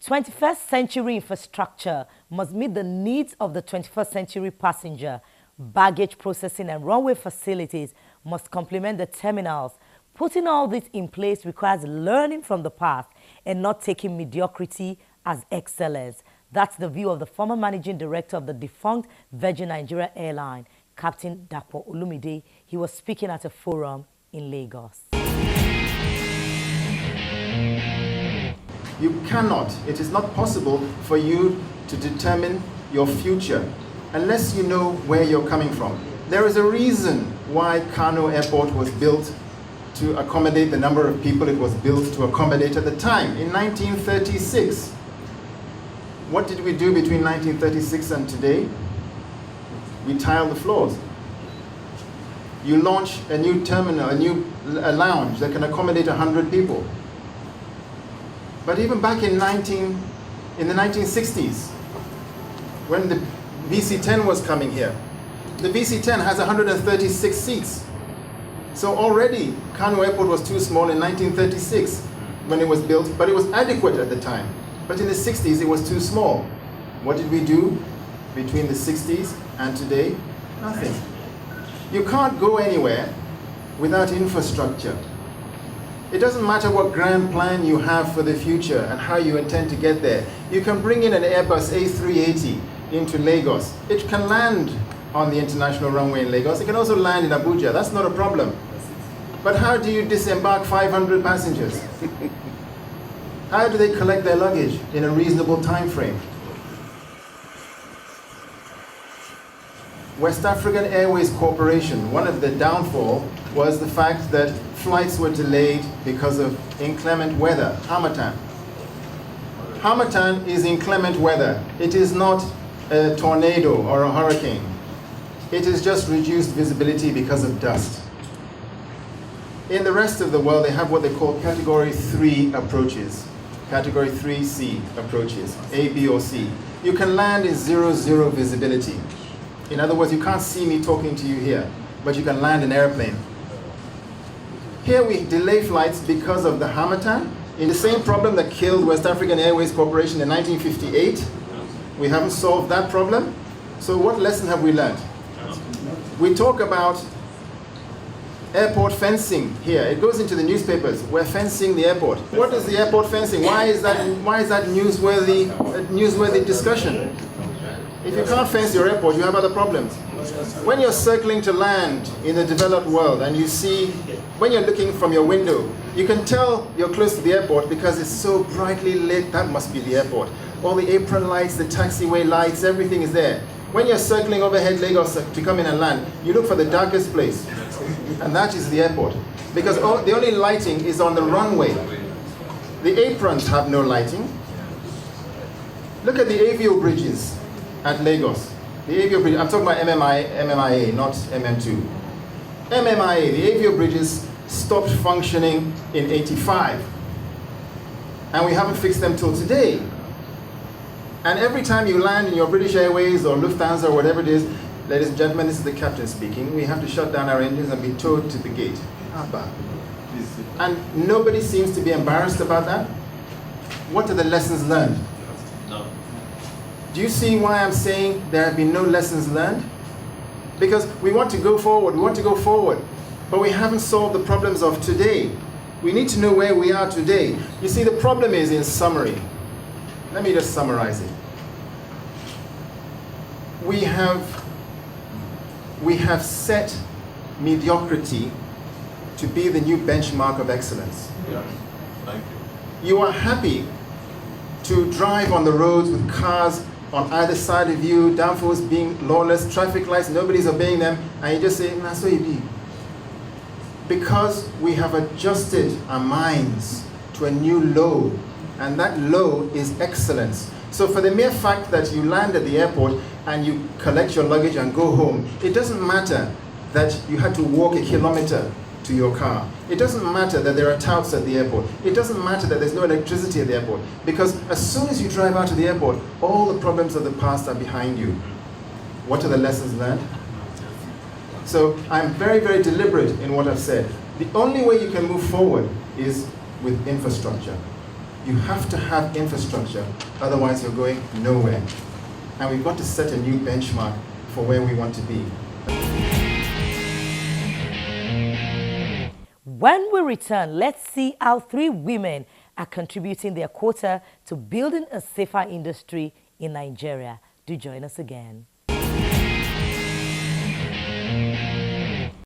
21st century infrastructure must meet the needs of the 21st century passenger. Baggage processing and runway facilities must complement the terminals. Putting all this in place requires learning from the past and not taking mediocrity as excellence. That's the view of the former managing director of the defunct Virgin Nigeria Airline, Captain Dapo Olumide. He was speaking at a forum in Lagos. You cannot, it is not possible for you to determine your future unless you know where you're coming from. There is a reason why Kano Airport was built to accommodate the number of people it was built to accommodate at the time, in 1936. What did we do between 1936 and today? We tiled the floors. You launch a new terminal, a lounge that can accommodate 100 people. But even back in the 1960s, when the VC-10 was coming here, the VC-10 has 136 seats. So already, Kano Airport was too small in 1936 when it was built, but it was adequate at the time. But in the 60s, it was too small. What did we do between the 60s and today? Nothing. You can't go anywhere without infrastructure. It doesn't matter what grand plan you have for the future and how you intend to get there. You can bring in an Airbus A380 into Lagos. It can land on the international runway in Lagos. It can also land in Abuja. That's not a problem. But how do you disembark 500 passengers? How do they collect their luggage in a reasonable time frame? West African Airways Corporation, one of the downfall was the fact that flights were delayed because of inclement weather, Harmattan. Harmattan is inclement weather. It is not a tornado or a hurricane. It is just reduced visibility because of dust. In the rest of the world, they have what they call Category 3 approaches, Category 3C approaches, A, B, or C. You can land in 0 visibility. In other words, you can't see me talking to you here, but you can land an airplane. Here we delay flights because of the Harmattan. In the same problem that killed West African Airways Corporation in 1958, we haven't solved that problem. So what lesson have we learned? We talk about airport fencing here. It goes into the newspapers. We're fencing the airport. What is the airport fencing? Why is that newsworthy discussion? If you can't fence your airport, you have other problems. When you're circling to land in the developed world and you see, when you're looking from your window, you can tell you're close to the airport because it's so brightly lit. That must be the airport. All the apron lights, the taxiway lights, everything is there. When you're circling overhead Lagos to come in and land, you look for the darkest place, and that is the airport. Because the only lighting is on the runway. The aprons have no lighting. Look at the Avio bridges at Lagos. The Avio bridge, I'm talking about MMIA, not MM2. MMIA, the Avio bridges stopped functioning in '85. And we haven't fixed them till today. And every time you land in your British Airways or Lufthansa or whatever it is, ladies and gentlemen, this is the captain speaking, we have to shut down our engines and be towed to the gate. And nobody seems to be embarrassed about that. What are the lessons learned? No. Do you see why I'm saying there have been no lessons learned? Because we want to go forward, but we haven't solved the problems of today. We need to know where we are today. You see, the problem is in summary. Let me just summarize it. We have set mediocrity to be the new benchmark of excellence. Yeah. Thank you. You are happy to drive on the roads with cars on either side of you, downforce being lawless, traffic lights, nobody's obeying them, and you just say, nah, so you be. Because we have adjusted our minds to a new low, and that low is excellence. So for the mere fact that you land at the airport and you collect your luggage and go home, it doesn't matter that you had to walk a kilometer to your car. It doesn't matter that there are touts at the airport. It doesn't matter that there's no electricity at the airport. Because as soon as you drive out to the airport, all the problems of the past are behind you. What are the lessons learned? So I'm very, very deliberate in what I've said. The only way you can move forward is with infrastructure. You have to have infrastructure, otherwise you're going nowhere. And we've got to set a new benchmark for where we want to be. When we return, let's see how 3 women are contributing their quota to building a safer industry in Nigeria. Do join us again.